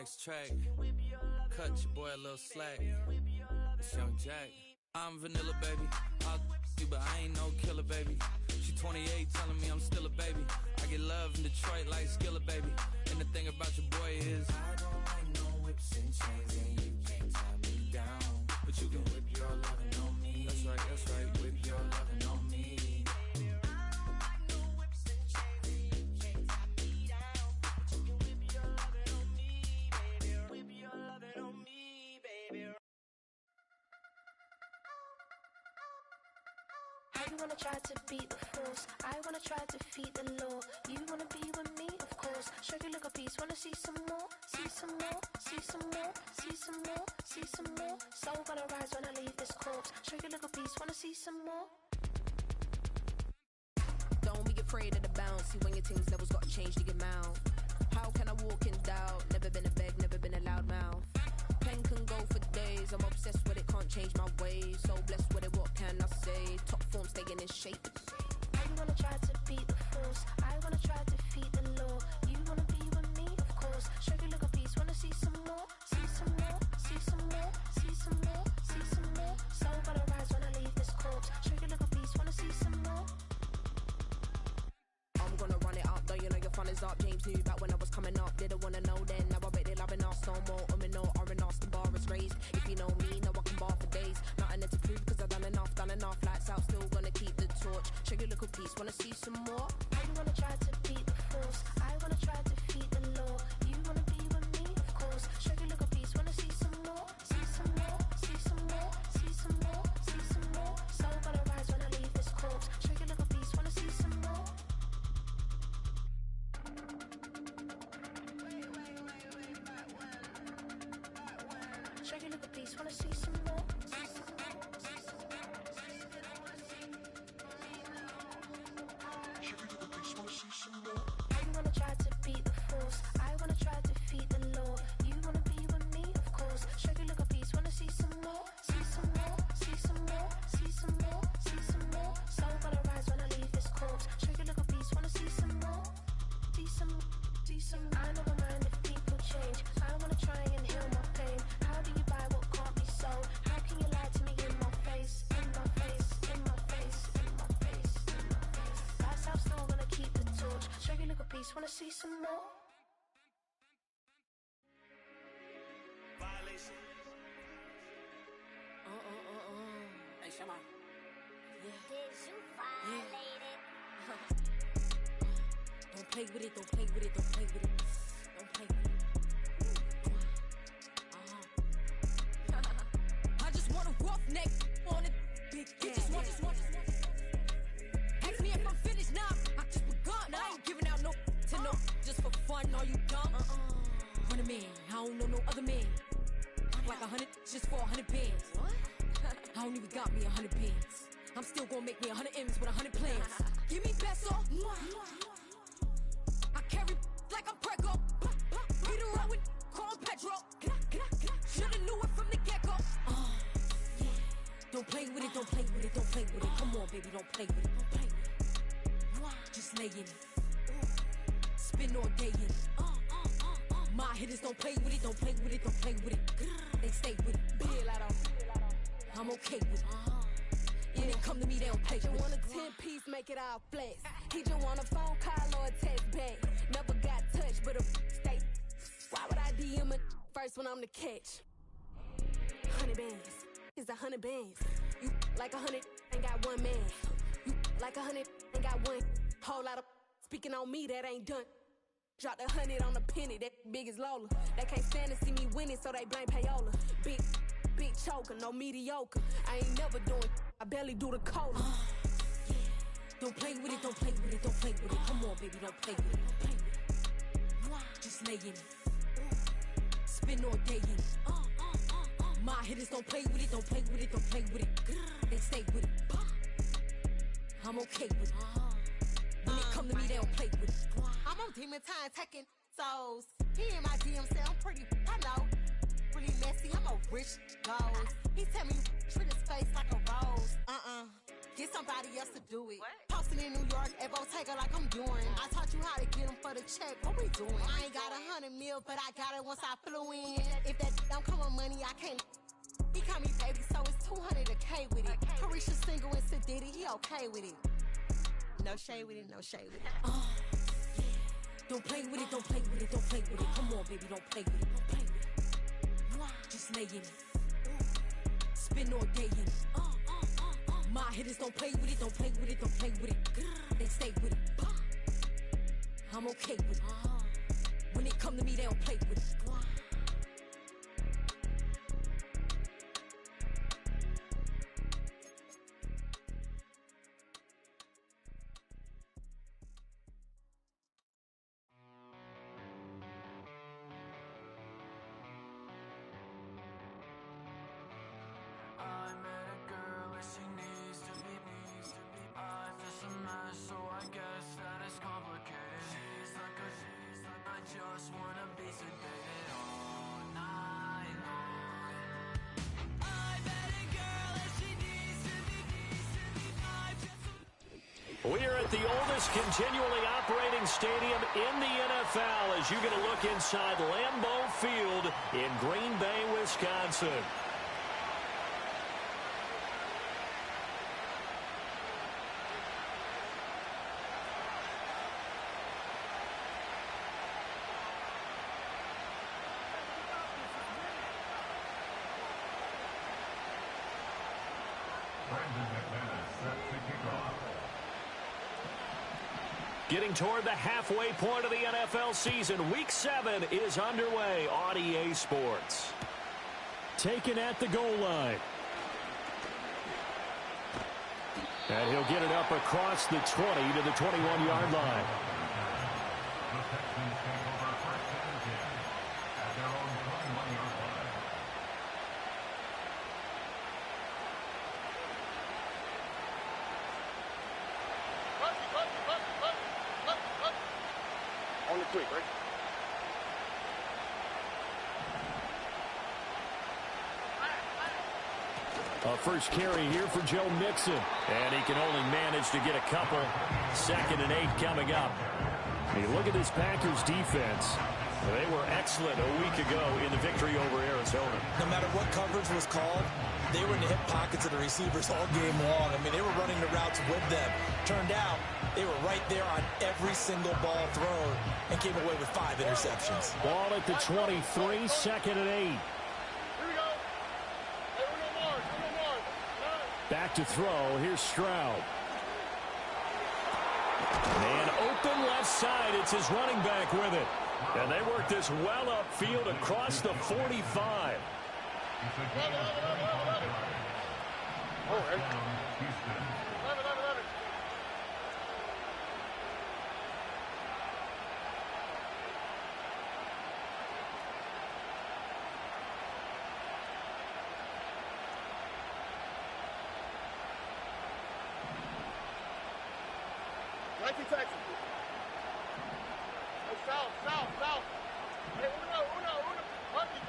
next track. Cut your boy a little slack. It's Young Jack. I'm vanilla, baby. I'll you, but I ain't no killer, baby. She 28, telling me I'm still a baby. I get love in Detroit like Skillet, baby. And the thing about your boy is I don't like no whips and chains, and you can't tie me down. But you can whip your lovin' on me. That's right, whip your lovin' on me. You wanna try to beat the force, I wanna try to defeat the law. You wanna be with me, of course. Show you look a piece, wanna see some more, see some more, see some more, see some more, see some more. Soul gonna rise when I leave this corpse. Show you look a piece, wanna see some more. Don't be afraid of the bounce. See when your things levels gotta change to your mouth. How can I walk in doubt? Never been a beg, never been a loud mouth. Pen can go for days. I'm obsessed with it, can't change my ways. So blessed with it, what can I say? Top form staying in shape. You wanna try to beat the force, I wanna try to defeat the law. You wanna be with me, of course. Show you look a piece, wanna see some more, see some more, see some more, see some more, see some more. Soul gonna rise when I leave this corpse. Show you look a piece, wanna see some more. I'm gonna run it up, though you know your fun is up. James knew back when I was coming up, didn't wanna know then. Now I bet they're loving us no more. No R&R's, the bar is raised. If you know me, know I can bar for days. Nothing there to prove, cause I've done enough. Lights out, still gonna keep the torch. Show you little piece, wanna see some more? You wanna try to beat the force, I wanna try to defeat the law. You wanna be with me, of course. Show you little piece, wanna see some more, see some more, see some more, see some more, see some more. Soul gonna rise when I leave this corpse. Show you little piece, wanna see some more. Show you look a piece, wanna see some more. You wanna try to beat the force, I wanna try to defeat the law. You wanna be with me, of course. Show you look a piece, wanna see some more, see some more, see some more, see some more, see some more. Soul gonna rise when I leave this corpse. Show you look a piece, wanna see some more, see some. I never mind if people change. I wanna try and heal my pain. How do you buy what can't be sold? How can you lie to me in my face, in my face, in my face, in my face, in my face? That's how still gonna keep the torch. Show you look a piece, wanna see some more? Violation. Hey, Shama. Did you violate it? Don't play with it, don't play with it, don't play with it. Don't play with it. I just want a rough neck on it. Big just want. Ask me if I'm finished now. I just begun. I ain't giving out no to no. Just for fun, are you dumb? 100 man, I don't know no other man. Like 100 just for 100 bands. What? I don't even got me 100 bands. I'm still gonna make me 100 M's with 100 plans. Give me peso. I carry like I'm Prego. Get around with call Pedro. Shoulda knew it from the get-go. Yeah. Don't play with it, don't play with it, don't play with it. Come on, baby, don't play with it, don't play with it. Just lay in it. Spin all day in it. My hitters don't play with it, don't play with it, don't play with it. They stay with it. I'm okay with it. Yeah, they come to me, they don't play with it. You want a 10-piece, make it all flex. He just want a phone call or a text back. Never got touched, but a stay. Why would I DM it first when I'm the catch? 100 bands, it's 100 bands. You like 100, ain't got one man. You like 100, ain't got one. Whole lot of speaking on me, that ain't done. Dropped 100 on the penny, that big as Lola. They can't stand to see me winning, so they blame payola. Big choker, no mediocre. I ain't never doing, I barely do the cola. Yeah. Don't play with it, don't play with it, don't play with it. Come on, baby, don't play with it, don't play with it. Just lay in it. Spin all day in it. My hitters don't play with it, don't play with it, don't play with it. They stay with it. I'm okay with it. When they come to me, they don't play with it. I'm on demon time taking souls. He in my DM say I'm pretty, I know. Really messy, I'm a rich ghost. He tell me treat his face like a rose. Get somebody else to do it. Post dancing in New York at Bottega like I'm doing. I taught you how to get them for the check. What we doing? I ain't got 100 mil, but I got it once I flew in. If that don't come with money, I can't. He call me baby, so it's 200 a K with it. Carisha single and Sadiddy, he okay with it. No shade with it, no shade with it. Yeah. Don't play with it, don't play with it, don't play with it. Come on, baby, don't play with it, don't play with it. Just lay in it. Spin all day in it. My hitters don't play with it, don't play with it, don't play with it. They stay with it. I'm okay with it. When it come to me, they don't play with it. We are at the oldest continually operating stadium in the NFL as you get a look inside Lambeau Field in Green Bay, Wisconsin. Getting toward the halfway point of the NFL season. Week 7 is underway on EA Sports. Taken at the goal line. And he'll get it up across the 20 to the 21-yard line. Quick, right? A first carry here for Joe Mixon. And he can only manage to get a couple. 2nd and 8 coming up. Hey, look at this Packers defense. They were excellent a week ago in the victory over Arizona. No matter what coverage was called, they were in the hip pockets of the receivers all game long. I mean, they were running the routes with them. Turned out, they were right there on every single ball thrown and came away with 5 interceptions. Ball at the 23, 2nd and 8. Here we go. Hey, no more. Back to throw. Here's Stroud. And open left side. It's his running back with it. And they work this well upfield across the 45. Oh, and 11. Texas. Hey, south. Hey, Uno. Huggy.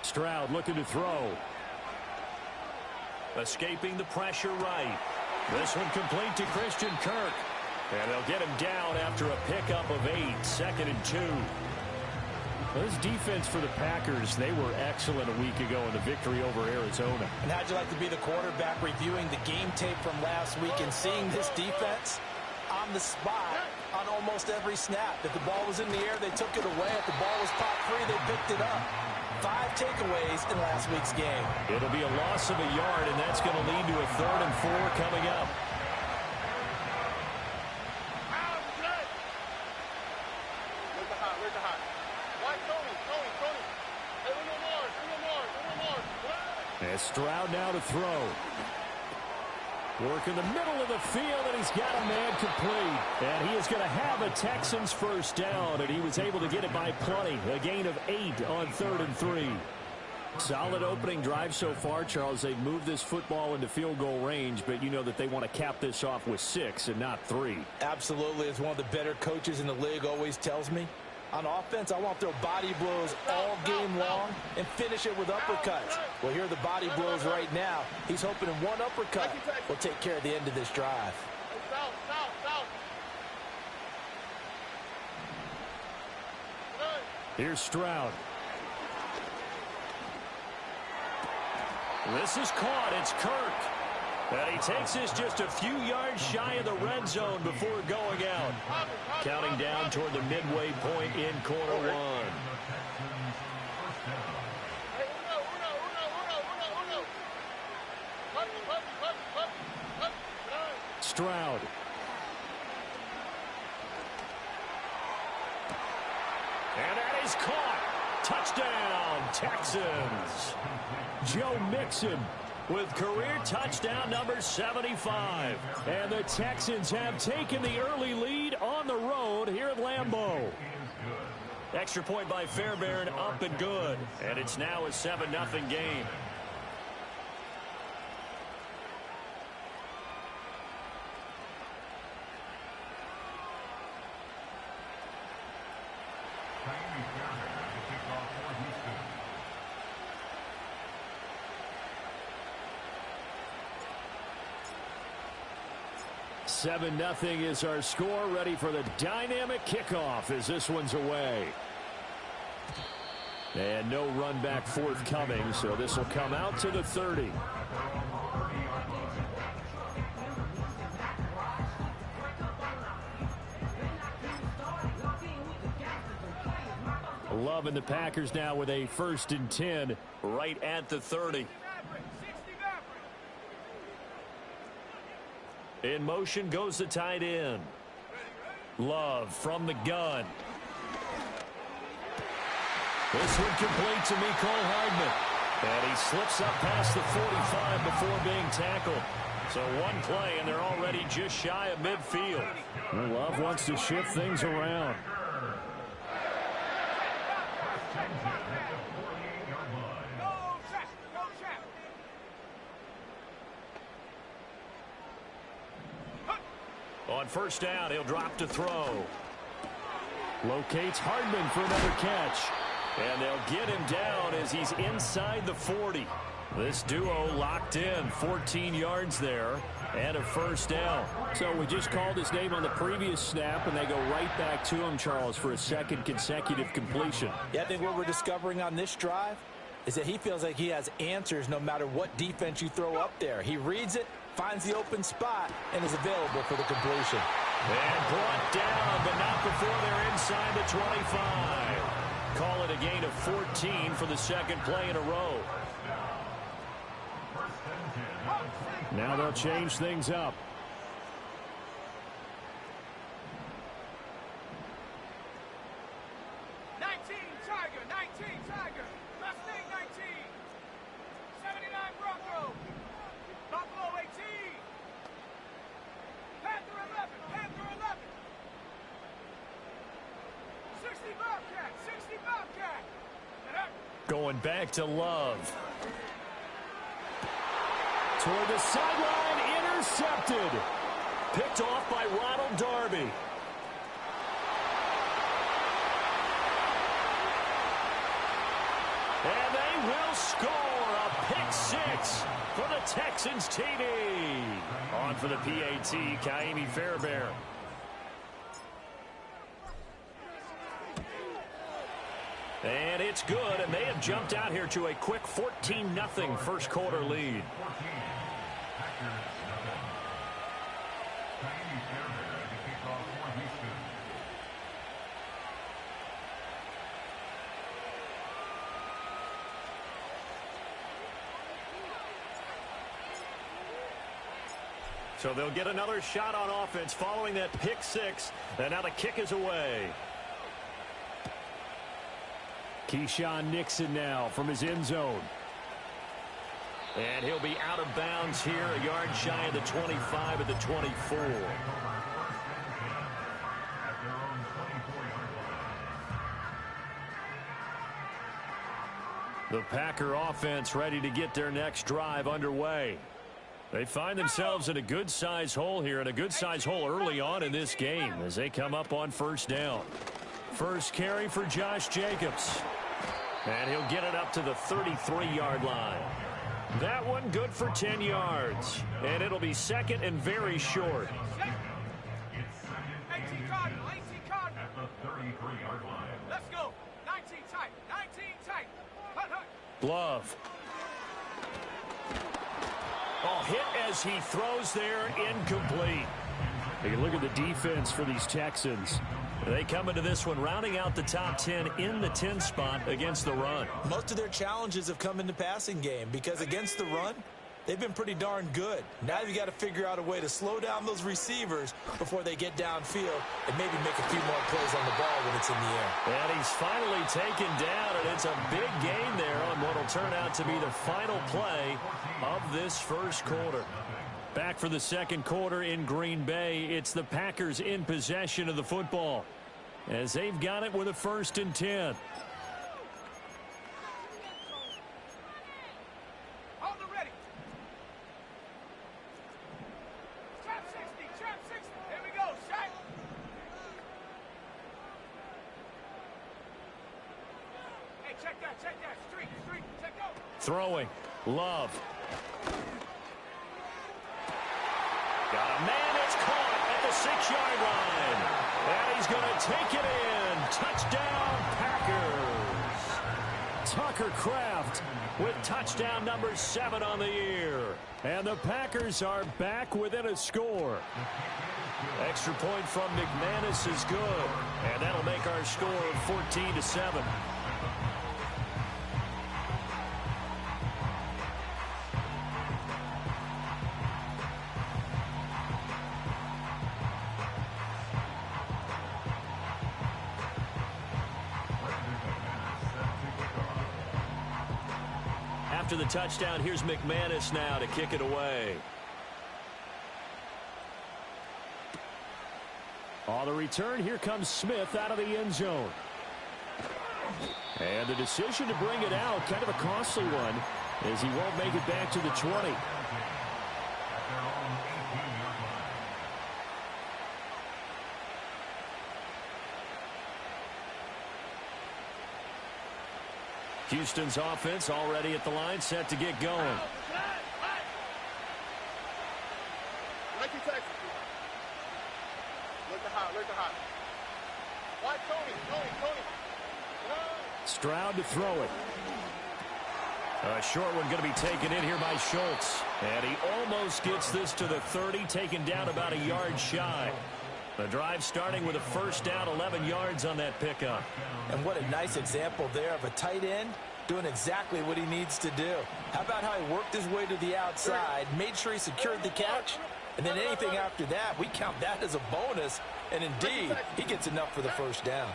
Stroud looking to throw. Escaping the pressure right. This one complete to Christian Kirk. And they'll get him down after a pickup of 8. 2nd and 2. This defense for the Packers, they were excellent a week ago in the victory over Arizona. And how'd you like to be the quarterback reviewing the game tape from last week and seeing this defense on the spot on almost every snap? If the ball was in the air, they took it away. If the ball was popped free, they picked it up. 5 takeaways in last week's game. It'll be a loss of a yard, and that's going to lead to a 3rd and 4 coming up. Where's the hot? Why Tony? Hey, Uno more. And Stroud now to throw. Work in the middle of the field, and he's got a man complete. And he is going to have a Texans first down, and he was able to get it by plenty. A gain of 8 on 3rd and 3. Solid opening drive so far, Charles. They've moved this football into field goal range, but you know that they want to cap this off with 6 and not 3. Absolutely. As one of the better coaches in the league always tells me, On offense, I want to throw body blows all game long and finish it with uppercuts. Well, here are the body blows right now. He's hoping in one uppercut will take care of the end of this drive. Here's Stroud. This is caught. It's Kirk. And he takes this just a few yards shy of the red zone before going out. Counting down toward the midway point in quarter one. Stroud. And that is caught. Touchdown, Texans. Joe Mixon with career touchdown number 75. And the Texans have taken the early lead on the road here at Lambeau. Extra point by Fairbairn, up and good. And it's now a 7-0 game. Seven 7-0 is our score. Ready for the dynamic kickoff as this one's away. And no run back forthcoming, so this will come out to the 30. Love and the Packers now with a 1st and 10 right at the 30. In motion goes the tight end. Love from the gun. This one complete to Mecole Hardman. And he slips up past the 45 before being tackled. So one play, and they're already just shy of midfield. Love wants to shift things around. On 1st down, he'll drop to throw. Locates Hardman for another catch. And they'll get him down as he's inside the 40. This duo locked in, 14 yards there, and a 1st down. So we just called his name on the previous snap, and they go right back to him, Charles, for a 2nd consecutive completion. Yeah, I think what we're discovering on this drive is that he feels like he has answers no matter what defense you throw up there. He reads it, finds the open spot, and is available for the completion. And brought down, but not before they're inside the 25. Call it a gain of 14 for the 2nd play in a row. Now they'll change things up. Going back to Love. Toward the sideline, intercepted. Picked off by Ronald Darby. And they will score a pick 6 for the Texans TD. On for the PAT, Ka'imi Fairbairn. And it's good, and they have jumped out here to a quick 14-0 first quarter lead. So they'll get another shot on offense following that pick 6, and now the kick is away. Keyshawn Nixon now from his end zone. And he'll be out of bounds here, a yard shy of the 25 at the 24. The Packer offense ready to get their next drive underway. They find themselves in a good-size hole here, and a good-size hole early on in this game as they come up on 1st down. First carry for Josh Jacobs. And he'll get it up to the 33-yard line. That one good for 10 yards. And it'll be second and very short. 18 Cardinal, 18 Cardinal. At the 33-yard line. Let's go. 19 tight, 19 tight. Hut, hut. Love. Oh, hit as he throws there, incomplete. Take a look at the defense for these Texans. They come into this one rounding out the top 10 in the 10 spot against the run. Most of their challenges have come in the passing game because against the run, they've been pretty darn good. Now you've got to figure out a way to slow down those receivers before they get downfield and maybe make a few more plays on the ball when it's in the air. And he's finally taken down, and it's a big gain there on what will turn out to be the final play of this first quarter. Back for the second quarter in Green Bay. It's the Packers in possession of the football as they've got it with a 1st and 10. Hold it ready. Trap 60, trap 60. Here we go, Shaq. Hey, check that, street, check out. Throwing. Love. Got a man, it's caught at the 6-yard line. And he's going to take it in. Touchdown, Packers. Tucker Kraft with touchdown number 7 on the year. And the Packers are back within a score. Extra point from McManus is good. And that'll make our score 14-7. After the touchdown, here's McManus now to kick it away. On the return, here comes Smith out of the end zone. And the decision to bring it out, kind of a costly one, as he won't make it back to the 20. Houston's offense already at the line, set to get going. Look the hot. Why Tony? Stroud to throw it. A short one going to be taken in here by Schultz. And he almost gets this to the 30, taken down about a yard shy. The drive starting with a first down, 11 yards on that pickup. And what a nice example there of a tight end doing exactly what he needs to do. How about how he worked his way to the outside, made sure he secured the catch, and then anything after that, we count that as a bonus. And indeed, he gets enough for the first down.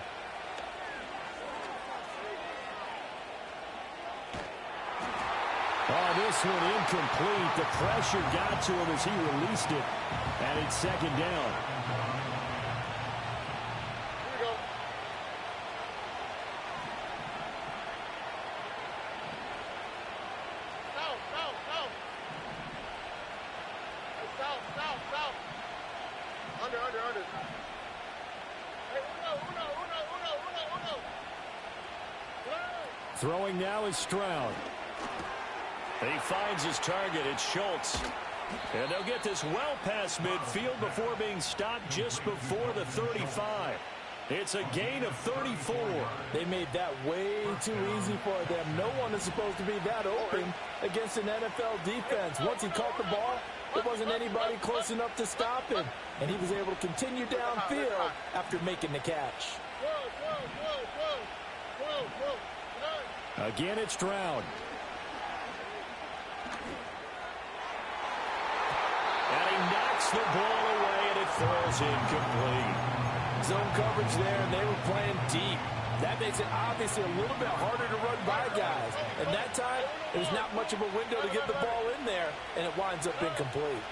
Oh, this one incomplete. The pressure got to him as he released it. And it's second down. Under. Hey, Uno. Throwing now is Stroud. He finds his target. It's Schultz. And they'll get this well past midfield before being stopped just before the 35. It's a gain of 34. They made that way too easy for them. No one is supposed to be that open against an NFL defense. Once he caught the ball, there wasn't anybody close enough to stop him. And he was able to continue downfield after making the catch. Again, it's Stroud. And he knocks the ball away, and it falls incomplete. Zone coverage there, and they were playing deep. That makes it obviously a little bit harder to run by guys. And that time, there's not much of a window to get the ball in there, and it winds up incomplete.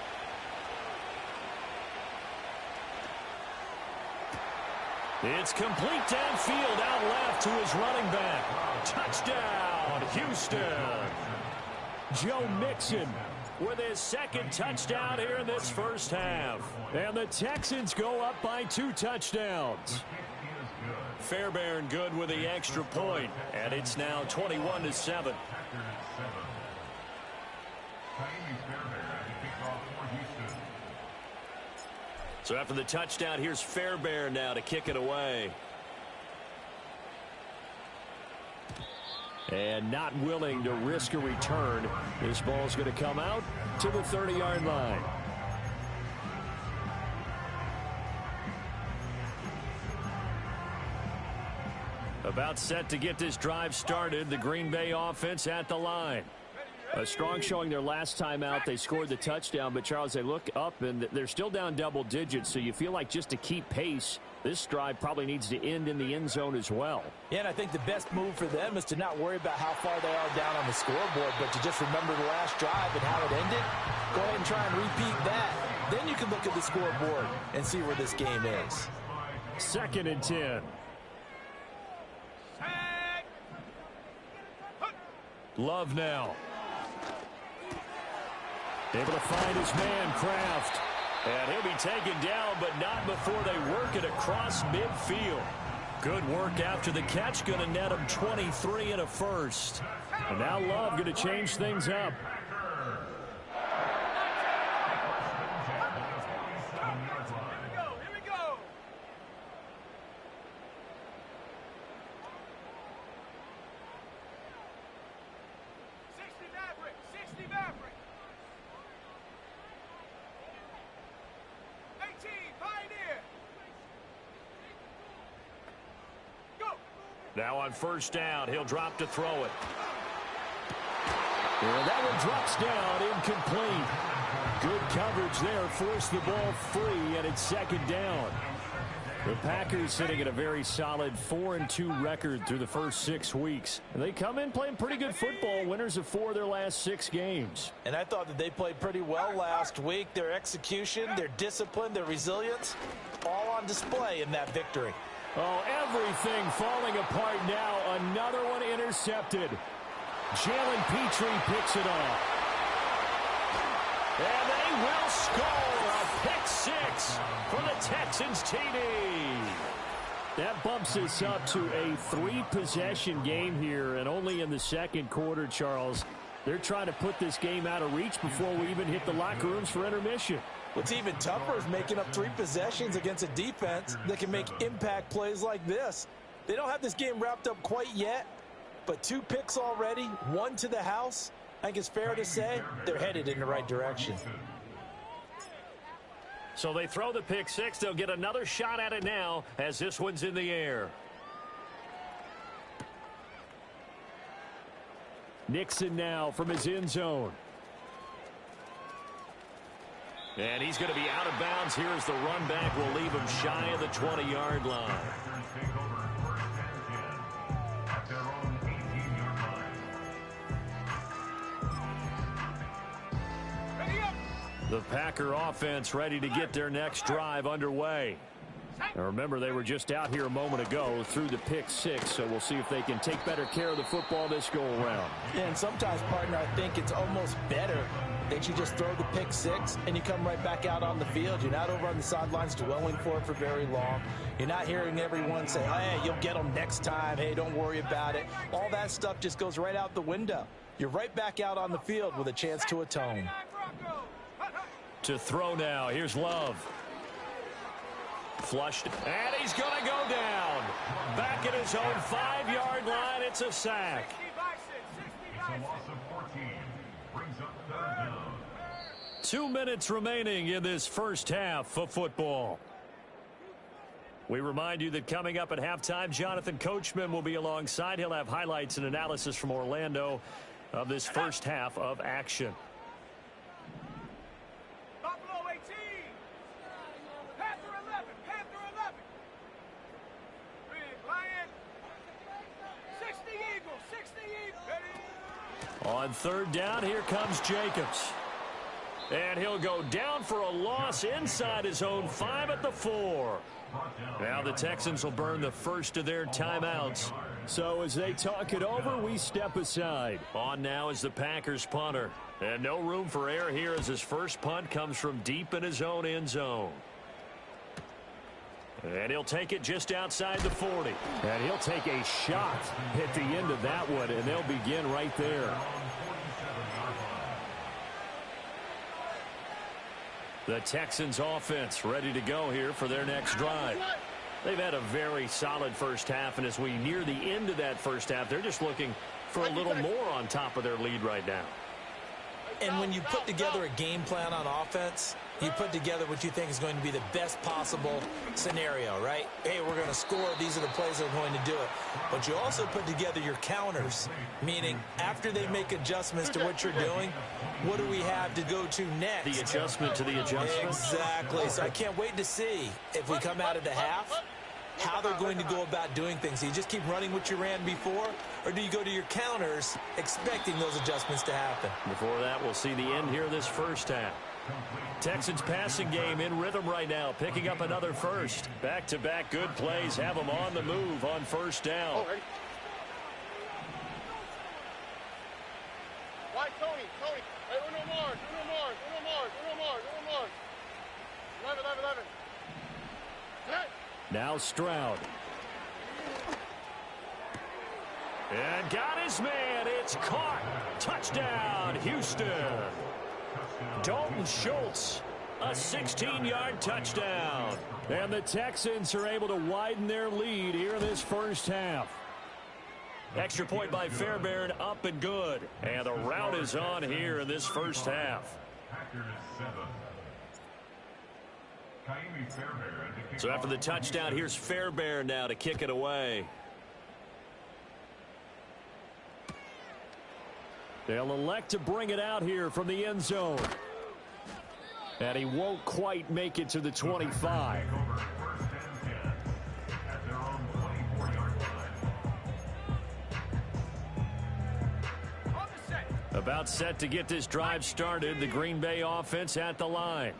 It's complete downfield, out left to his running back. Touchdown, Houston. Joe Mixon with his second touchdown here in this first half. And the Texans go up by 2 touchdowns. Fairbairn good with the extra point, and it's now 21-7. So after the touchdown, here's Fairbairn now to kick it away. And not willing to risk a return. This ball's going to come out to the 30-yard line. About set to get this drive started. The Green Bay offense at the line. A strong showing their last time out. They scored the touchdown, but Charles, they look up and they're still down double digits, so you feel like just to keep pace, this drive probably needs to end in the end zone as well. Yeah, and I think the best move for them is to not worry about how far they are down on the scoreboard, but to just remember the last drive and how it ended. Go ahead and try and repeat that. Then you can look at the scoreboard and see where this game is. 2nd and 10. Love now. Able to find his man, Kraft. And he'll be taken down, but not before they work it across midfield. Good work after the catch. Going to net him 23 and a first. And now Love going to change things up. Now on first down, he'll drop to throw it. And that one drops down, incomplete. Good coverage there, forced the ball free, and it's 2nd down. The Packers sitting at a very solid 4-2 record through the first 6 weeks. And they come in playing pretty good football, winners of 4 of their last 6 games. And I thought that they played pretty well last week. Their execution, their discipline, their resilience, all on display in that victory. Oh, everything falling apart now. Another one intercepted. Jalen Petrie picks it off. And they will score a pick 6 for the Texans TD. That bumps us up to a 3-possession game here, and only in the 2nd quarter, Charles. They're trying to put this game out of reach before we even hit the locker rooms for intermission. What's even tougher is making up 3 possessions against a defense that can make impact plays like this. They don't have this game wrapped up quite yet, but 2 picks already, 1 to the house. I think it's fair to say they're headed in the right direction. So they throw the pick 6. They'll get another shot at it now as this one's in the air. Nixon now from his end zone. And he's going to be out of bounds here as the run back will leave him shy of the 20-yard line. The Packer offense ready to get their next drive underway. Now remember, they were just out here a moment ago through the pick 6, so we'll see if they can take better care of the football this go around. Yeah, and sometimes, partner, I think it's almost better that you just throw the pick 6 and you come right back out on the field. You're not over on the sidelines dwelling for it for very long. You're not hearing everyone say, hey, you'll get them next time. Hey, don't worry about it. All that stuff just goes right out the window. You're right back out on the field with a chance to atone. To throw now. Here's Love. Flushed. And he's going to go down. Back at his own 5-yard line. It's a sack. It's a loss of 14. Brings up 3rd down. 2 minutes remaining in this first half of football. We remind you that coming up at halftime, Jonathan Coachman will be alongside. He'll have highlights and analysis from Orlando of this first half of action. Buffalo 18. Panther 11. Panther 11. Big Lion. 60 Eagles. 60 Eagles. Ready? On 3rd down, here comes Jacobs. And he'll go down for a loss inside his own 5 at the 4. Now the Texans will burn the first of their timeouts. So as they talk it over, we step aside. On now is the Packers punter. And no room for error here as his first punt comes from deep in his own end zone. And he'll take it just outside the 40. And he'll take a shot at the end of that one, and they'll begin right there. The Texans offense ready to go here for their next drive. They've had a very solid first half, and as we near the end of that first half, they're just looking for a little more on top of their lead right now. And when you put together a game plan on offense, you put together what you think is going to be the best possible scenario, right? Hey, we're going to score. These are the plays that are going to do it. But you also put together your counters, meaning after they make adjustments to what you're doing, what do we have to go to next? The adjustment to the adjustment? Exactly. So I can't wait to see if we come out of the half, how they're going to go about doing things. Do you just keep running what you ran before, or do you go to your counters expecting those adjustments to happen? Before that, we'll see the end here of this first half. Texans passing game in rhythm right now, picking up another first. Back-to-back good plays have them on the move on first down. Why, Tony? Hey, Uno Mars. 11. Now Stroud. And got his man. It's caught. Touchdown, Houston. Dalton Schultz, a 16-yard touchdown. And the Texans are able to widen their lead here in this first half. Extra point by Fairbairn, up and good. And the rout is on here in this first half. So after the touchdown, here's Fairbairn now to kick it away. They'll elect to bring it out here from the end zone. And he won't quite make it to the 25. About set to get this drive started. The Green Bay offense at the line.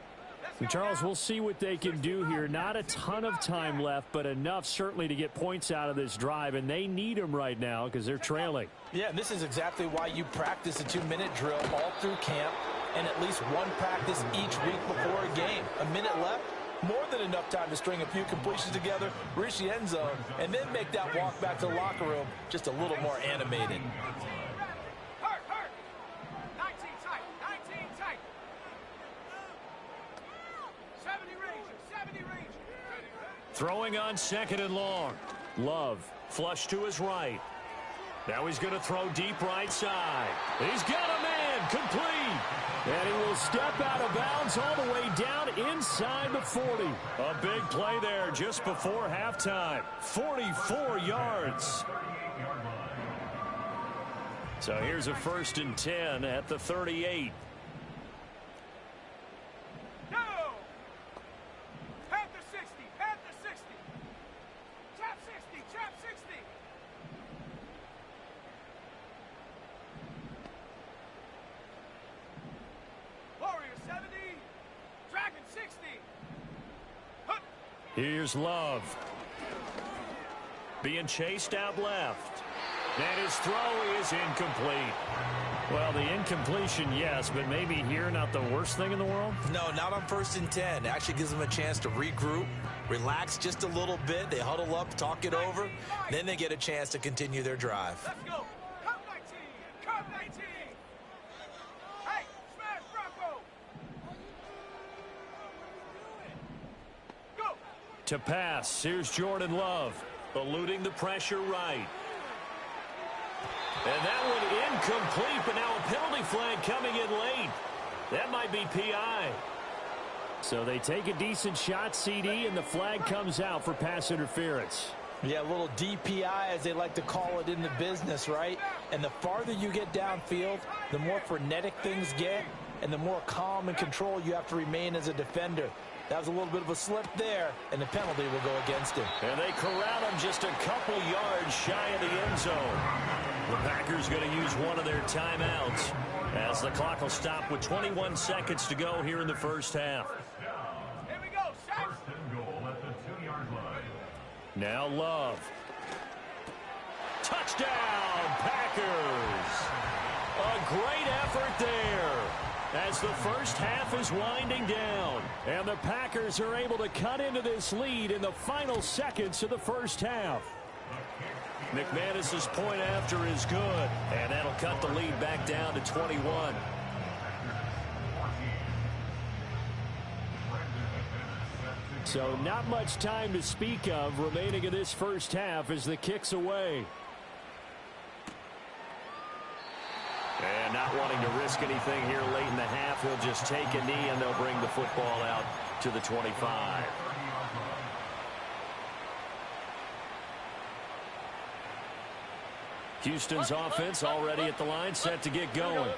And Charles, we'll see what they can do here. Not a ton of time left, but enough certainly to get points out of this drive, and they need them right now because they're trailing. Yeah, and this is exactly why you practice a 2-minute drill all through camp and at least one practice each week before a game. A minute left, more than enough time to string a few completions together, reach the end zone, and then make that walk back to the locker room just a little more animated. Throwing on second and long. Love, flush to his right. Now he's going to throw deep right side. He's got a man, complete. And he will step out of bounds all the way down inside the 40. A big play there just before halftime. 44 yards. So here's a 1st and 10 at the 38. Here's Love. Being chased out left. And his throw is incomplete. Well, the incompletion, yes, but maybe here not the worst thing in the world? No, not on 1st and 10. It actually gives them a chance to regroup, relax just a little bit. They huddle up, talk it over. Then they get a chance to continue their drive. Let's go. Come 19. Come 19. Hey, smash Bronco. Go. To pass, here's Jordan Love, eluding the pressure right. And that one incomplete, but now a penalty flag coming in late. That might be PI. So they take a decent shot, CD, and the flag comes out for pass interference. Yeah, a little DPI, as they like to call it in the business, right? And the farther you get downfield, the more frenetic things get, and the more calm and control you have to remain as a defender. That was a little bit of a slip there, and the penalty will go against him. And they corral him just a couple yards shy of the end zone. The Packers going to use one of their timeouts as the clock will stop with 21 seconds to go here in the first half. Here we go, Shaq. 1st and goal at the 2-yard line. Now Love. Touchdown, Packers. A great effort there. as the first half is winding down. And the Packers are able to cut into this lead in the final seconds of the first half. McManus's point after is good, and that'll cut the lead back down to 21. So not much time to speak of remaining in this first half as the kick's away. And not wanting to risk anything here late in the half, he'll just take a knee and they'll bring the football out to the 25. Houston's offense already at the line, set to get going.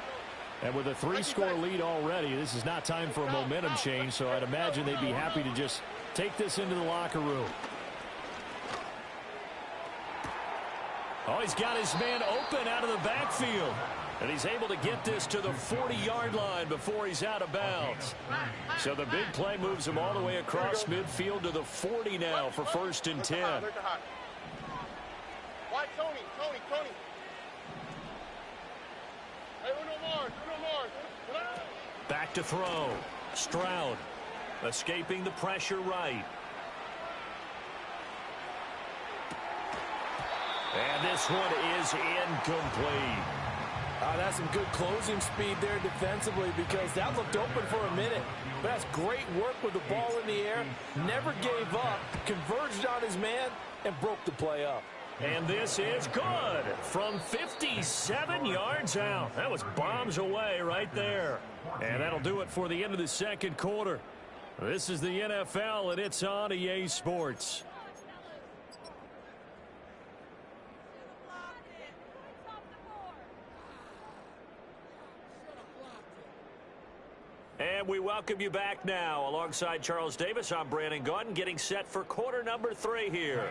And with a 3-score lead already, this is not time for a momentum change, so I'd imagine they'd be happy to just take this into the locker room. Oh, he's got his man open out of the backfield. And he's able to get this to the 40-yard line before he's out of bounds. So the big play moves him all the way across midfield to the 40 now for 1st and 10. Why, Tony? Hey, Uno Mars. Back to throw. Stroud escaping the pressure right. And this one is incomplete. That's some good closing speed there defensively because that looked open for a minute. But that's great work with the ball in the air. Never gave up, converged on his man, and broke the play up. And this is good from 57 yards out. That was bombs away right there. And that'll do it for the end of the second quarter. This is the NFL, and it's on EA Sports. And we welcome you back now. Alongside Charles Davis, I'm Brandon Gaudin, getting set for quarter number 3 here.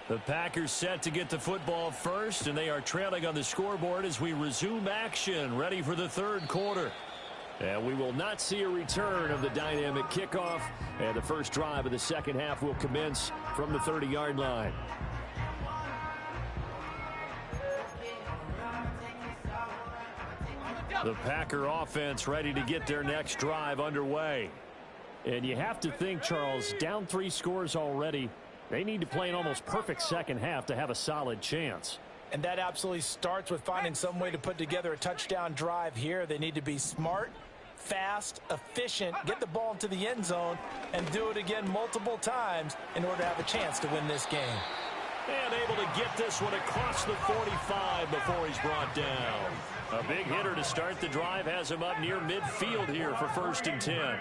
The Packers set to get the football first, and they are trailing on the scoreboard as we resume action, ready for the third quarter. And we will not see a return of the dynamic kickoff, and the first drive of the second half will commence from the 30-yard line. The Packer offense ready to get their next drive underway. And you have to think, Charles, down 3 scores already. They need to play an almost perfect second half to have a solid chance. And that absolutely starts with finding some way to put together a touchdown drive here. They need to be smart, fast, efficient, get the ball into the end zone, and do it again multiple times in order to have a chance to win this game. And able to get this one across the 45 before he's brought down. A big hitter to start the drive has him up near midfield here for 1st and 10.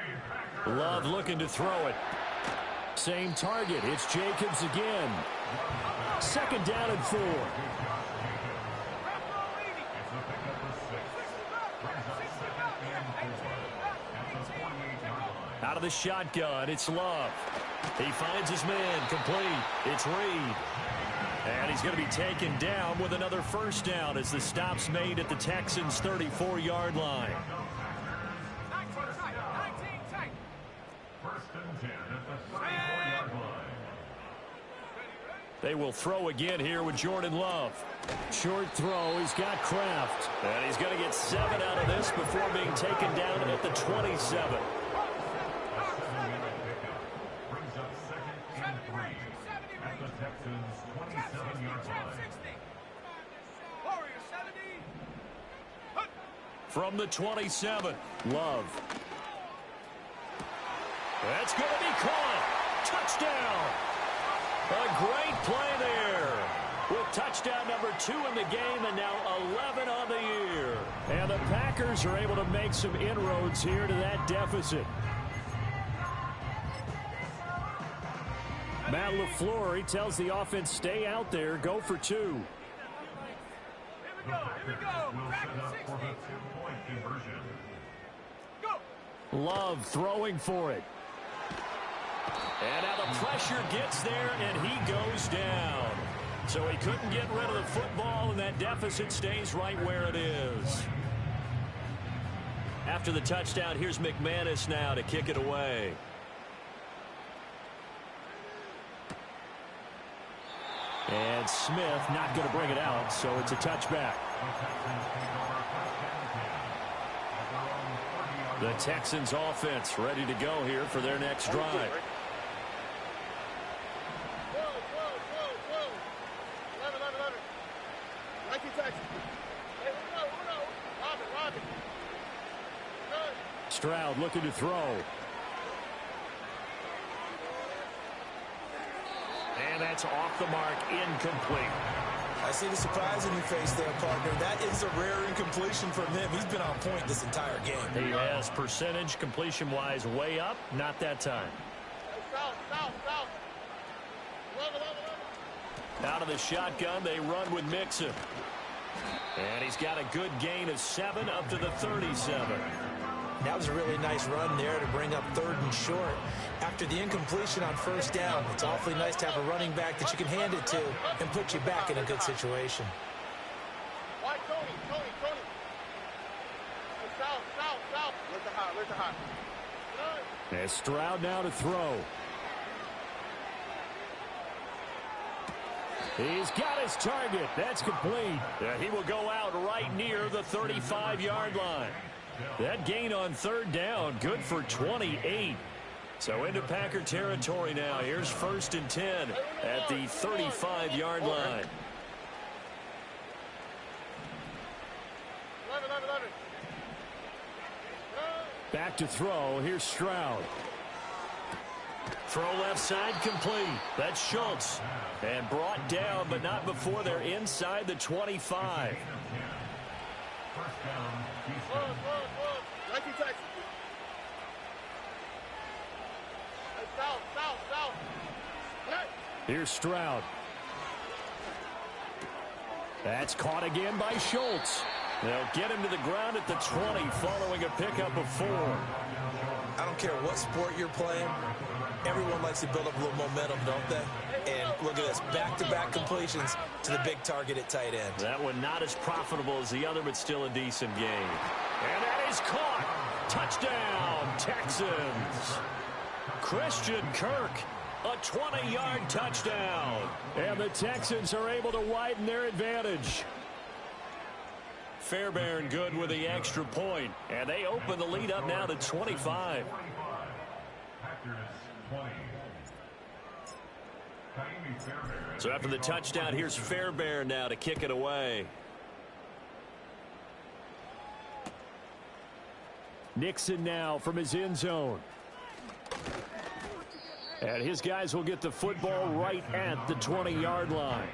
Love looking to throw it. Same target. It's Jacobs again. 2nd down and 4. Out of the shotgun, it's Love. He finds his man, complete. It's Reed. And he's going to be taken down with another 1st down as the stop's made at the Texans' 34-yard line. 19 tight. 1st and 10 at the 34-yard line. They will throw again here with Jordan Love. Short throw. He's got Kraft. And he's going to get 7 out of this before being taken down at the 27. Brings up 2nd and 3 at the Texans' 27-yard line. From the 27, Love. That's going to be caught. Touchdown. A great play there. With touchdown number 2 in the game and now 11 on the year. And the Packers are able to make some inroads here to that deficit. Matt LaFleur, he tells the offense, stay out there, go for 2. Here we go. Practice 16. Conversion. Go. Love throwing for it. And now the pressure gets there, and he goes down. So he couldn't get rid of the football, and that deficit stays right where it is. After the touchdown, here's McManus now to kick it away. And Smith not going to bring it out, so it's a touchback. The Texans offense ready to go here for their next drive. Stroud looking to throw. And that's off the mark, incomplete. I see the surprise in your face there, partner. That is a rare incompletion from him. He's been on point this entire game. He has percentage completion-wise way up. Not that time. Out of the shotgun, they run with Mixon. And he's got a good gain of 7 up to the 37. That was a really nice run there to bring up 3rd and short. After the incompletion on 1st down, it's awfully nice to have a running back that you can hand it to and put you back in a good situation. As Stroud now to throw. He's got his target. That's complete. He will go out right near the 35-yard line. That gain on 3rd down, good for 28. So into Packer territory now. Here's 1st and 10 at the 35-yard line. Back to throw. Here's Stroud. Throw left side complete. That's Schultz. And brought down, but not before they're inside the 25. Here's Stroud. That's caught again by Schultz. They'll get him to the ground at the 20 following a pickup of 4. I don't care what sport you're playing. Everyone likes to build up a little momentum, don't they? And look at this, back-to-back completions to the big target at tight end. That one not as profitable as the other, but still a decent game. And that is caught. Touchdown, Texans. Christian Kirk, a 20-yard touchdown. And the Texans are able to widen their advantage. Fairbairn good with the extra point. And they open the lead up now to 25. So after the touchdown, here's Fairbairn now to kick it away. Nixon now from his end zone. And his guys will get the football right at the 20-yard line.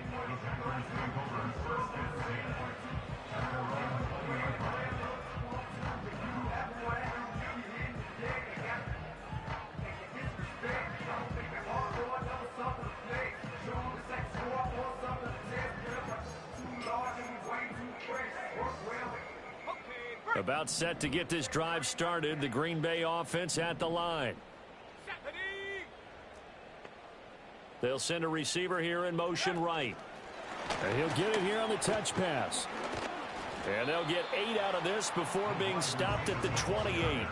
About set to get this drive started. The Green Bay offense at the line. They'll send a receiver here in motion right. And he'll get it here on the touch pass. And they'll get 8 out of this before being stopped at the 28.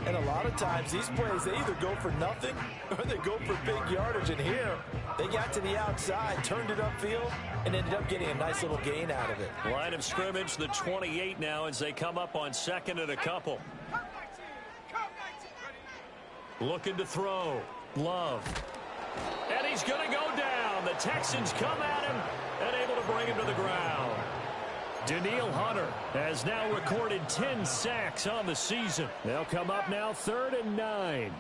And a lot of times these plays, they either go for nothing or they go for big yardage. And here, they got to the outside, turned it upfield, and ended up getting a nice little gain out of it. Line of scrimmage, the 28 now as they come up on 2nd and a couple. Looking to throw. Love. And he's going to go down. The Texans come at him and able to bring him to the ground. Danielle Hunter has now recorded 10 sacks on the season. They'll come up now 3rd and 9.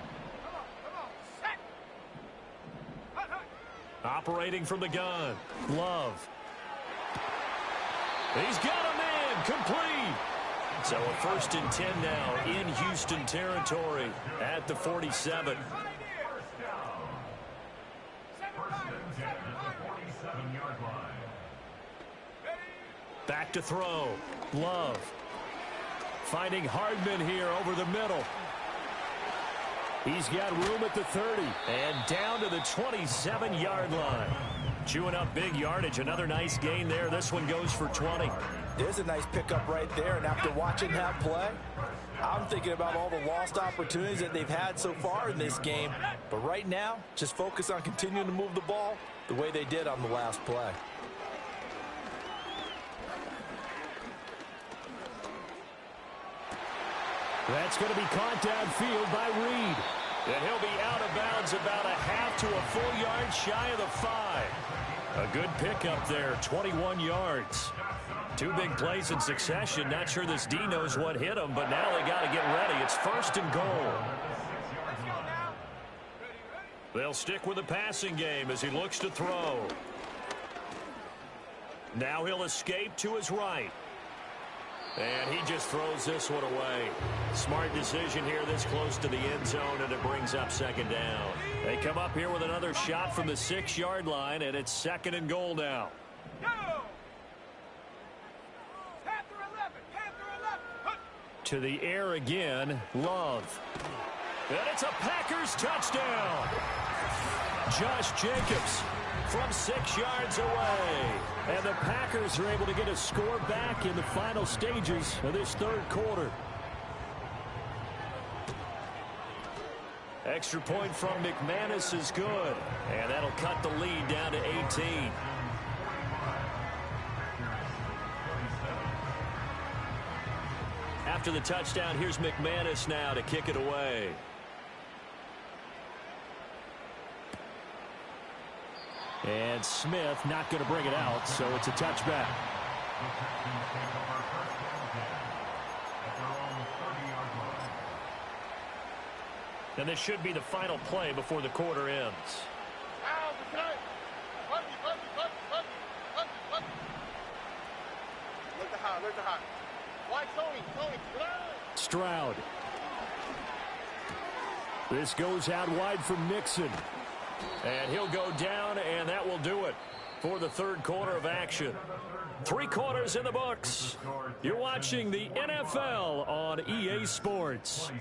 Operating from the gun. Love. He's got a man complete. So a 1st and 10 now in Houston territory at the 47. Back to throw. Love. Finding Hardman here over the middle. He's got room at the 30. And down to the 27-yard line. Chewing up big yardage. Another nice gain there. This one goes for 20. There's a nice pickup right there. And after watching that play, I'm thinking about all the lost opportunities that they've had so far in this game. But right now, just focus on continuing to move the ball the way they did on the last play. That's going to be caught downfield by Reed. And he'll be out of bounds about a half to a full yard shy of the 5. A good pickup there, 21 yards. 2 big plays in succession. Not sure this D knows what hit him, but now they got to get ready. It's 1st and goal. They'll stick with the passing game as he looks to throw. Now he'll escape to his right. And he just throws this one away. Smart decision here this close to the end zone, and it brings up 2nd down. They come up here with another shot from the 6-yard line, and it's 2nd and goal now. To the air again, Love. And it's a Packers touchdown. Josh Jacobs from 6 yards away. And the Packers are able to get a score back in the final stages of this 3rd quarter. Extra point from McManus is good. And that'll cut the lead down to 18. After the touchdown, here's McManus now to kick it away. And Smith not going to bring it out, so it's a touchback. And this should be the final play before the quarter ends. Look high. Why Tony? Stroud. This goes out wide for Mixon. And he'll go down, and that will do it for the 3rd quarter of action. 3 quarters in the books. You're watching the NFL on EA Sports.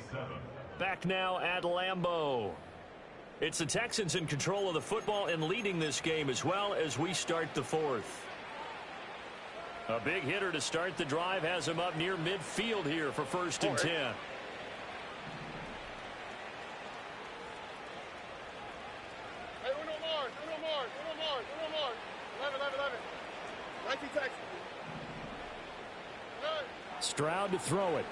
Back now at Lambeau. It's the Texans in control of the football and leading this game as well as we start the 4th. A big hitter to start the drive has him up near midfield here for 1st and 10. Hey, uno more. 11. 19 Texans. Stroud to throw it.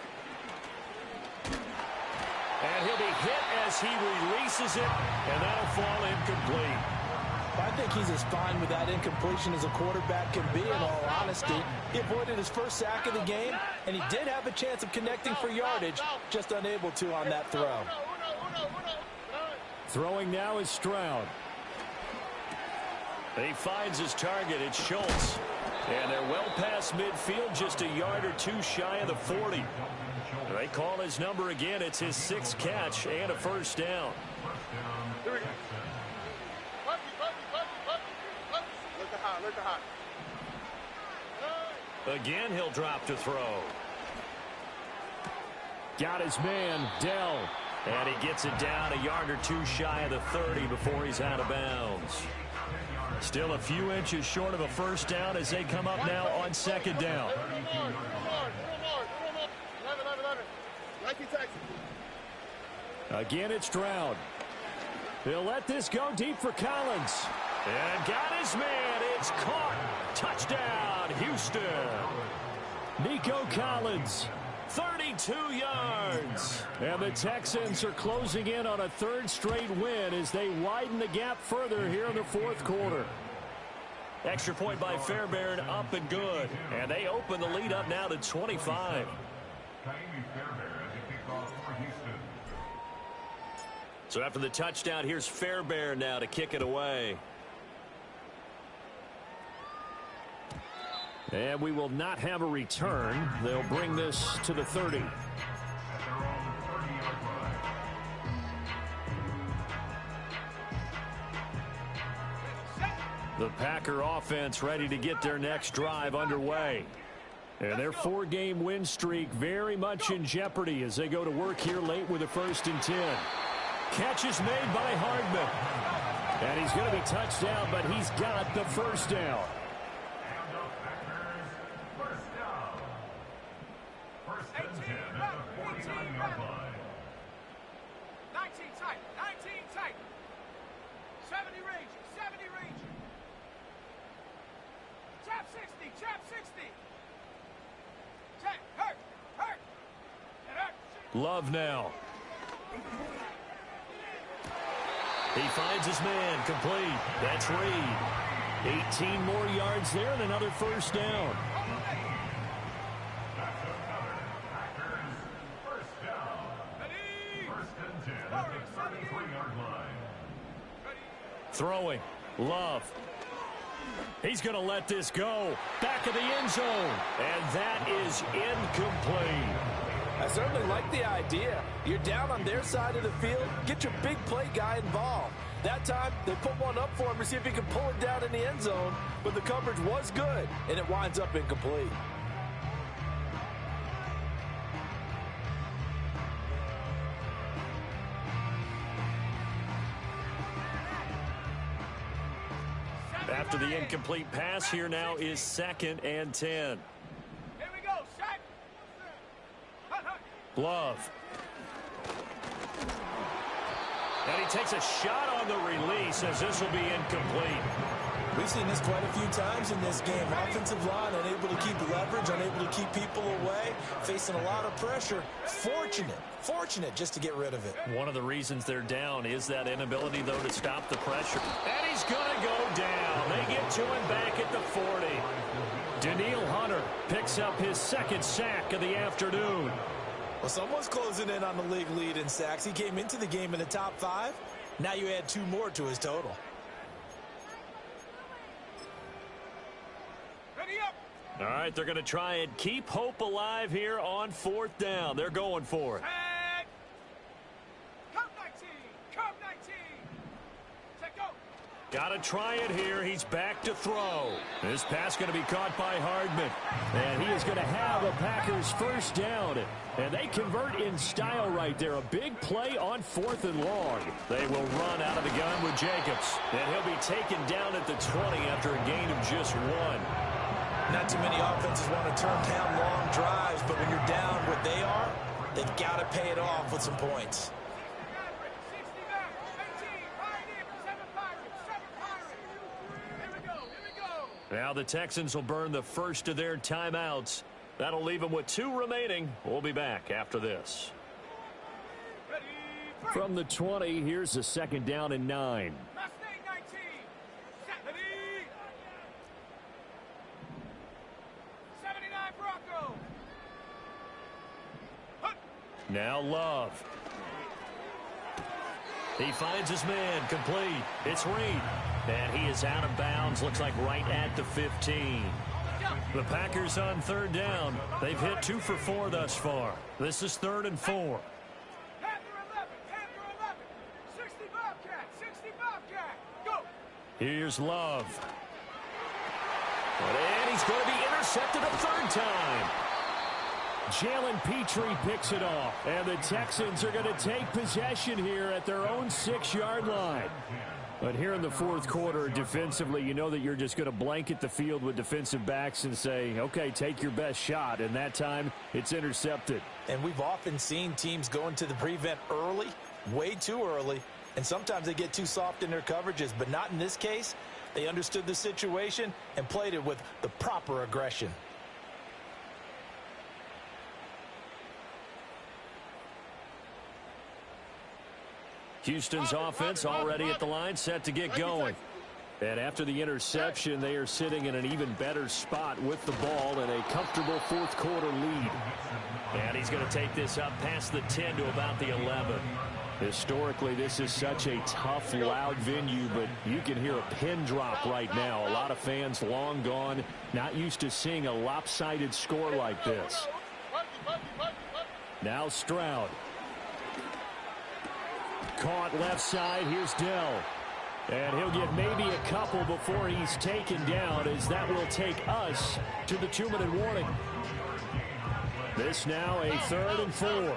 And he'll be hit as he releases it, and that'll fall incomplete. I think he's as fine with that incompletion as a quarterback can be, in all honesty. He avoided his first sack of the game, and he did have a chance of connecting for yardage, just unable to on that throw. Throwing now is Stroud. He finds his target. It's Schultz. And they're well past midfield, just a yard or 2 shy of the 40. They call his number again. It's his 6th catch and a 1st down. Look high. Again, he'll drop to throw. Got his man, Dell. And he gets it down a yard or 2 shy of the 30 before he's out of bounds. Still a few inches short of a 1st down as they come up now on 2nd down. 11. 19 Texans. Again, it's Stroud. He'll let this go deep for Collins. And got his man. It's caught. Touchdown, Houston. Nico Collins, 32 yards. And the Texans are closing in on a 3rd straight win as they widen the gap further here in the 4th quarter. Extra point by Fairbairn, up and good. And they open the lead up now to 25. So after the touchdown, here's Fairbairn now to kick it away. And we will not have a return. They'll bring this to the 30. The Packer offense ready to get their next drive underway. And their 4-game win streak very much in jeopardy as they go to work here late with a 1st and 10. Catch is made by Hardman. And he's going to be touched down, but he's got the 1st down. Chap 60. Check. Hurt. Love now. He finds his man, complete. That's Reed. 18 more yards there and another first down. Throwing. Love. He's going to let this go. Back of the end zone. And that is incomplete. I certainly like the idea. You're down on their side of the field. Get your big play guy involved. That time, they put one up for him to see if he can pull it down in the end zone. But the coverage was good, and it winds up incomplete. After the incomplete pass, here now is 2nd and 10. Here we go, Shaq. Love. And he takes a shot on the release as this will be incomplete. We've seen this quite a few times in this game. Offensive line unable to keep leverage, unable to keep people away, facing a lot of pressure. Fortunate just to get rid of it. One of the reasons they're down is that inability, though, to stop the pressure. And he's going to go down. They get to him back at the 40. Danielle Hunter picks up his 2nd sack of the afternoon. Well, someone's closing in on the league lead in sacks. He came into the game in the top 5. Now you add 2 more to his total. All right, they're going to try and keep hope alive here on 4th down. They're going for it. Come 19. Come 19. Check go. Got to try it here. He's back to throw. This pass going to be caught by Hardman. And he is going to have a Packers first down. And they convert in style right there. A big play on 4th and long. They will run out of the gun with Jacobs. And he'll be taken down at the 20 after a gain of just 1. Not too many offenses want to turn down long drives, but when you're down what they are, they've got to pay it off with some points. Now the Texans will burn the first of their timeouts. That'll leave them with 2 remaining. We'll be back after this. From the 20, here's a 2nd down and 9. Now Love. He finds his man, complete. It's Reed. And he is out of bounds, looks like right at the 15. The Packers on 3rd down. They've hit 2 for 4 thus far. This is 3rd and 4. Panther 11, Panther 11. 60 Bobcat, 60 Bobcat. Go. Here's Love. And he's going to be intercepted a 3rd time. Jalen Petrie picks it off. And the Texans are going to take possession here at their own 6-yard line. But here in the 4th quarter, defensively, you know that you're just going to blanket the field with defensive backs and say, okay, take your best shot. And that time, it's intercepted. And we've often seen teams go into the prevent early, way too early, and sometimes they get too soft in their coverages. But not in this case. They understood the situation and played it with the proper aggression. Houston's offense already at the line, set to get going. And after the interception, they are sitting in an even better spot with the ball and a comfortable 4th quarter lead. And he's going to take this up past the 10 to about the 11. Historically, this is such a tough, loud venue, but you can hear a pin drop right now. A lot of fans long gone, not used to seeing a lopsided score like this. Now Stroud. Caught left side. Here's Dell. And he'll get maybe a couple before he's taken down, as that will take us to the 2-minute warning. This now a 3rd and 4. Look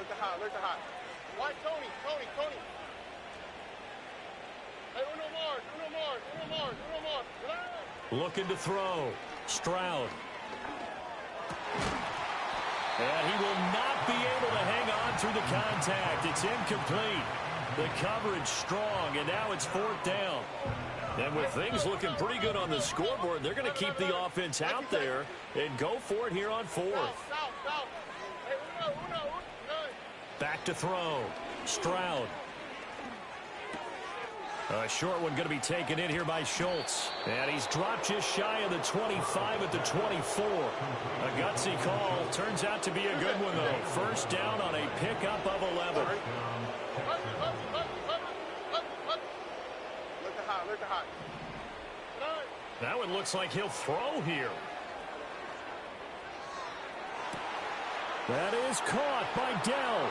the hot, look the hot. White Tony. Hey, uno more. Looking to throw. Stroud. And he will not be able to hang on through the contact. It's incomplete. The coverage strong, and now it's 4th down. And with things looking pretty good on the scoreboard, they're going to keep the offense out there and go for it here on 4th. Back to throw. Stroud. A short one going to be taken in here by Schultz. And he's dropped just shy of the 25 at the 24. A gutsy call. Turns out to be a good one, though. First down on a pickup of 11. That one looks like he'll throw here. That is caught by Dell.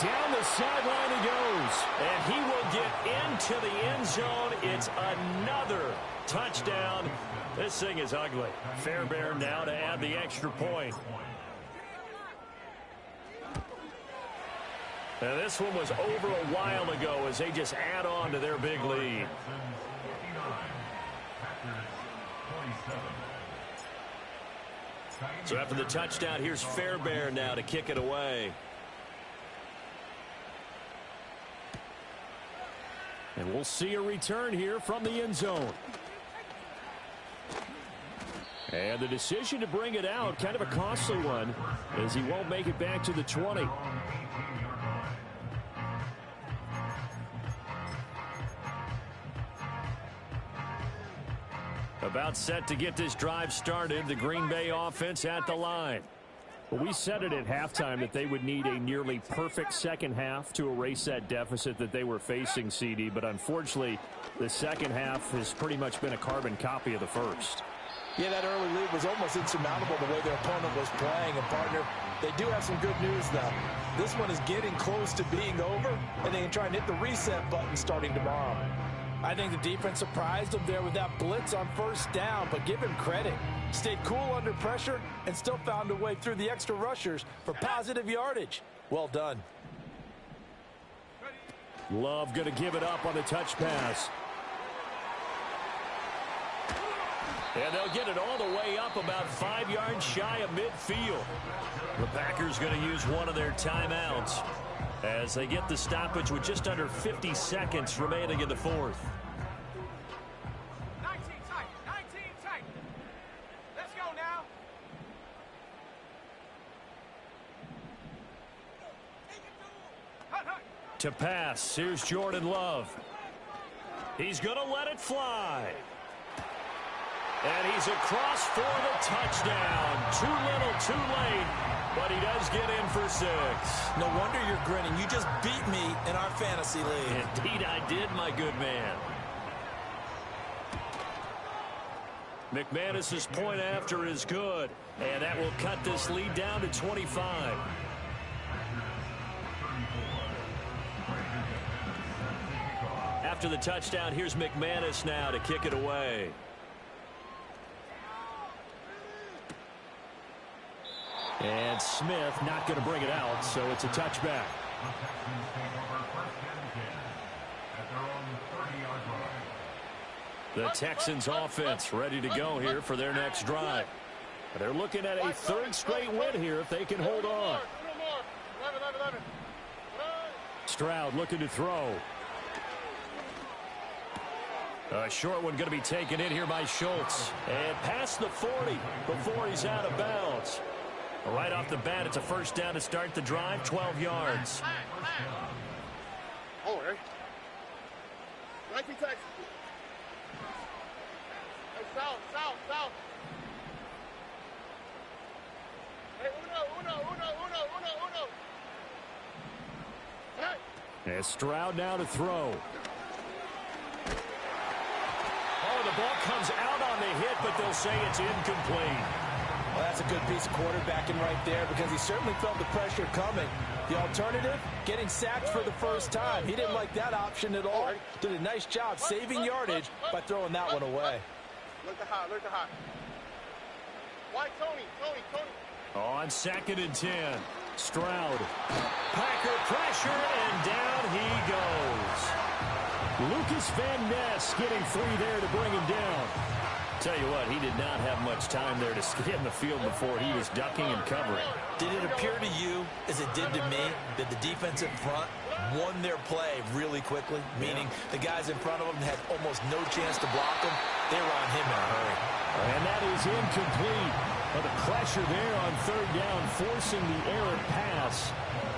Down the sideline he goes, and he will get into the end zone. It's another touchdown. This thing is ugly. Fairbairn now to add the extra point. And this one was over a while ago as they just add on to their big lead. So after the touchdown, here's Fairbairn now to kick it away. And we'll see a return here from the end zone. And the decision to bring it out, kind of a costly one, as he won't make it back to the 20. About set to get this drive started, the Green Bay offense at the line. Well, we said it at halftime that they would need a nearly perfect second half to erase that deficit that they were facing, CD. But unfortunately, the second half has pretty much been a carbon copy of the first. Yeah, that early lead was almost insurmountable the way their opponent was playing. And, partner, they do have some good news, though. This one is getting close to being over, and they can try and hit the reset button starting tomorrow. I think the defense surprised them there with that blitz on first down, but give him credit. Stayed cool under pressure and still found a way through the extra rushers for positive yardage. Well done. Love going to give it up on the touch pass. And they'll get it all the way up about 5 yards shy of midfield. The Packers going to use one of their timeouts as they get the stoppage with just under 50 seconds remaining in the fourth. 19 tight. Let's go now. To pass, here's Jordan Love. He's going to let it fly. And he's across for the touchdown. Too little, too late, but he does get in for 6. No wonder you're grinning. You just beat me in our fantasy league. Indeed I did, my good man. McManus's point after is good, and that will cut this lead down to 25. After the touchdown, here's McManus now to kick it away. And Smith not going to bring it out, so it's a touchback. The Texans offense ready to go here for their next drive. They're looking at a third straight win here if they can hold on. Stroud looking to throw. A short one going to be taken in here by Schultz. And past the 40 before he's out of bounds. Right off the bat, it's a first down to start the drive, 12 yards. Oh, hey. 19 seconds. Hey, south. Hey, uno. Hey. And Stroud now to throw. Oh, the ball comes out on the hit, but they'll say it's incomplete. Well, that's a good piece of quarterbacking right there because he certainly felt the pressure coming. The alternative, getting sacked for the first time. He didn't like that option at all. Did a nice job saving yardage by throwing that one away. Look at high. Why, Tony? On 2nd and 10. Stroud. Packer pressure, and down he goes. Lucas Van Ness getting 3 there to bring him down. Tell you what, he did not have much time there to get in the field before he was ducking and covering. Did it appear to you, as it did to me, that the defense in front won their play really quickly? Meaning the guys in front of them had almost no chance to block him. They were on him in a hurry. And that is incomplete. But the pressure there on third down, forcing the errant pass.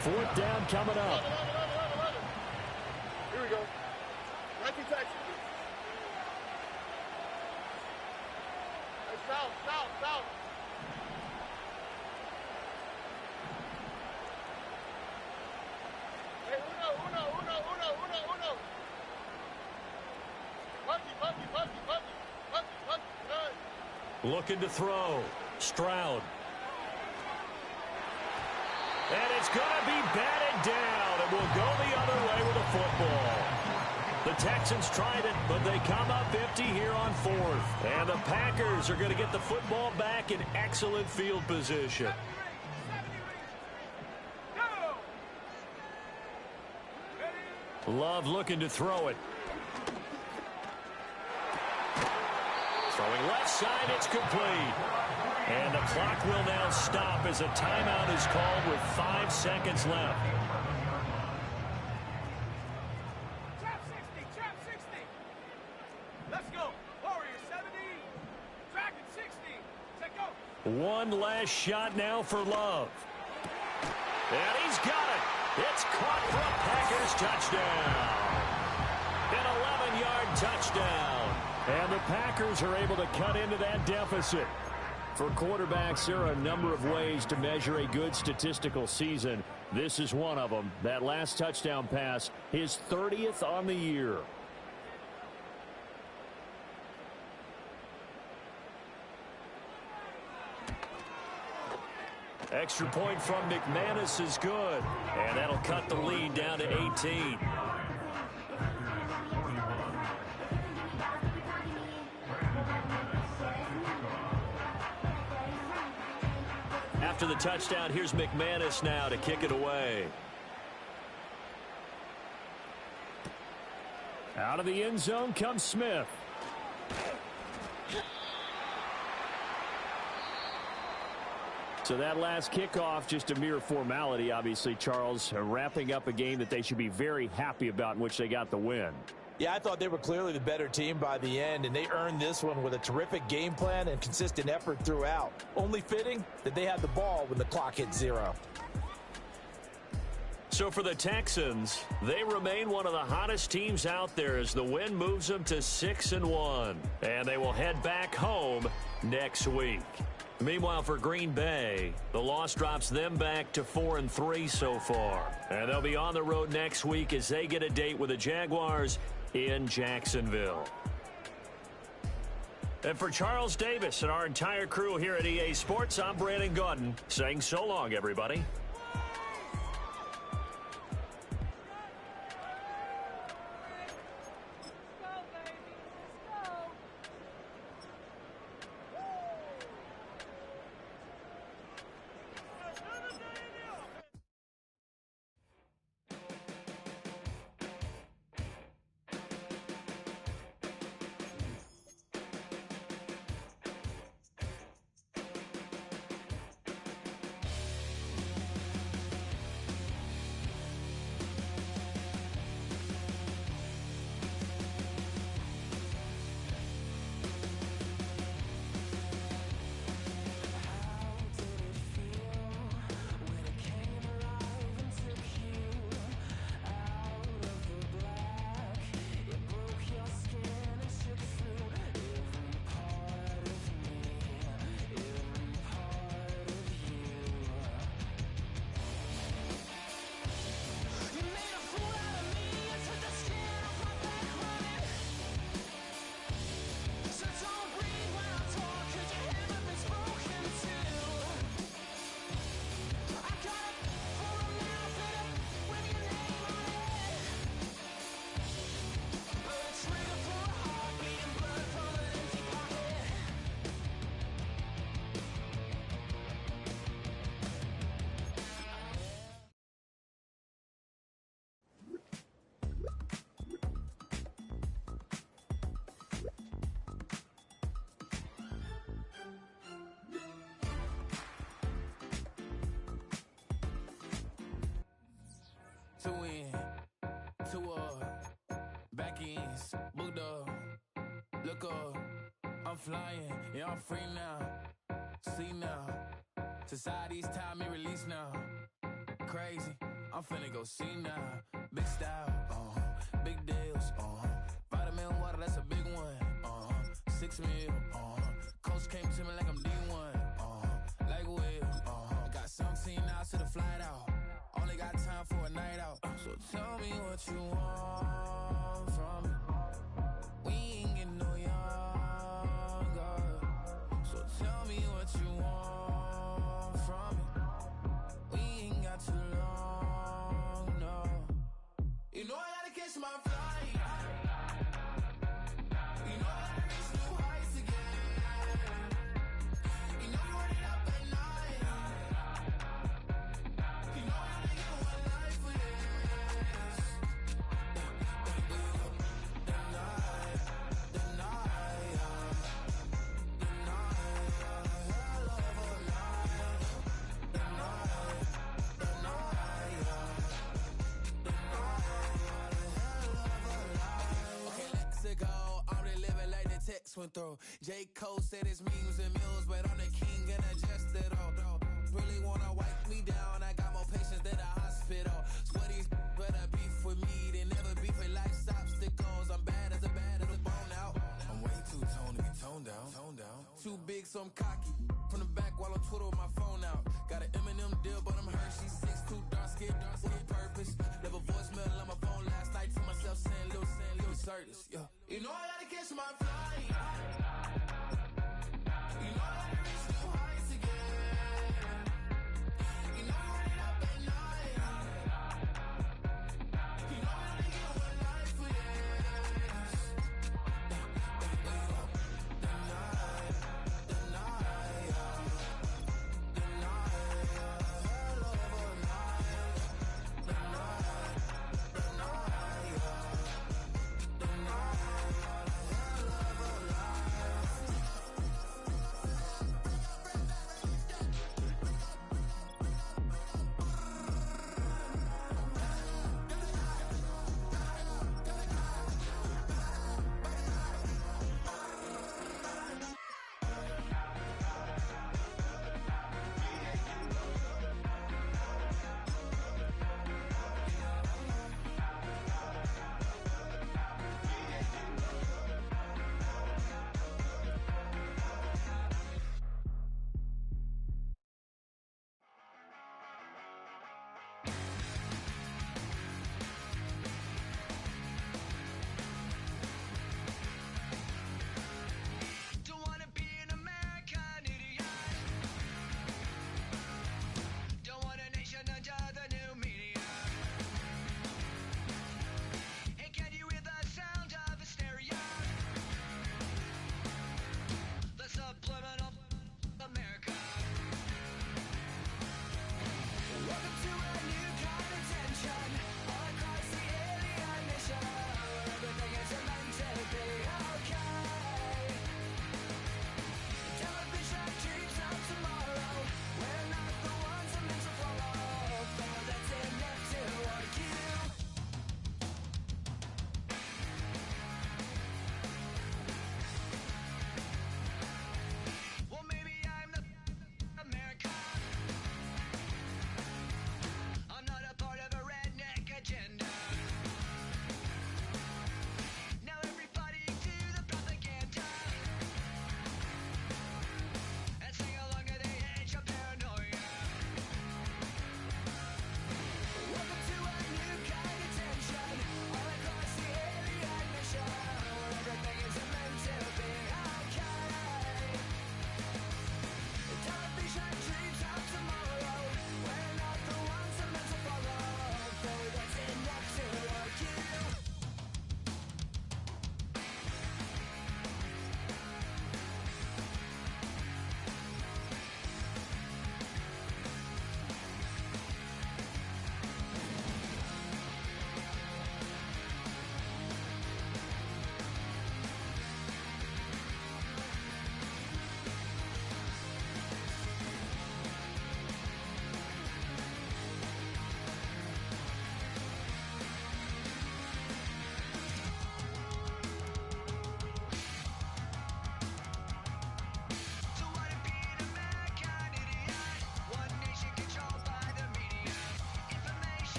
Fourth down coming up. Here we go. 19 taxi. Hey, south. Hey, uno. Puppy. Looking to throw. Stroud. And it's going to be batted down. It will go the other way with a football. The Texans tried it, but they come up empty here on fourth. And the Packers are going to get the football back in excellent field position. Love looking to throw it. Throwing left side, it's complete. And the clock will now stop as a timeout is called with 5 seconds left. Trap 60. Let's go. Warriors 70. Dragon 60. Let go. One last shot now for Love. And he's got it. It's caught for a Packers touchdown. An 11-yard touchdown. And the Packers are able to cut into that deficit. For quarterbacks, there are a number of ways to measure a good statistical season. This is one of them. That last touchdown pass, his 30th on the year. Extra point from McManus is good. And that'll cut the lead down to 18. After the touchdown, here's McManus now to kick it away. Out of the end zone comes Smith. So that last kickoff, just a mere formality, obviously, Charles, wrapping up a game that they should be very happy about in which they got the win. Yeah, I thought they were clearly the better team by the end, and they earned this one with a terrific game plan and consistent effort throughout. Only fitting that they had the ball when the clock hit 0. So for the Texans, they remain one of the hottest teams out there as the win moves them to 6-1. And they will head back home next week. Meanwhile, for Green Bay, the loss drops them back to 4-3 so far. And they'll be on the road next week as they get a date with the Jaguars in Jacksonville. And for Charles Davis and our entire crew here at EA Sports, I'm Brandon Gaudin saying so long, everybody. To win, to back ends, booked up, look up, I'm flying, yeah, I'm free now. See now, society's time me release now. Crazy, I'm finna go see now. Big style, big deals, vitamin water, that's a big one. 6 mil, coach came to me like I'm D1, like Will. Got 17 hours to the flight out. Only got time for a night out. So tell me what you want from me. We ain't getting no younger. So tell me what you want from me. We ain't got too long, no. You know I gotta catch my flight. You know I gotta reach new heights again. You know you run it up at night. You know I gotta get one life for this. The night, hell of a night. The night, okay, let's go. I'm the living like the text went through. J. Cole said it's memes and mills, but I'm the king and adjusted all. Really wanna wipe me down. I got more patience than a hospital. Sweaty better beef with me than never beef with life's obstacles. I'm bad as a bone out. I'm way too toned to be toned down. Too big, so I'm cocky. From the back while I'm Twitter with my phone out. Got an Eminem deal, but I'm Hershey 6'2", dark skin.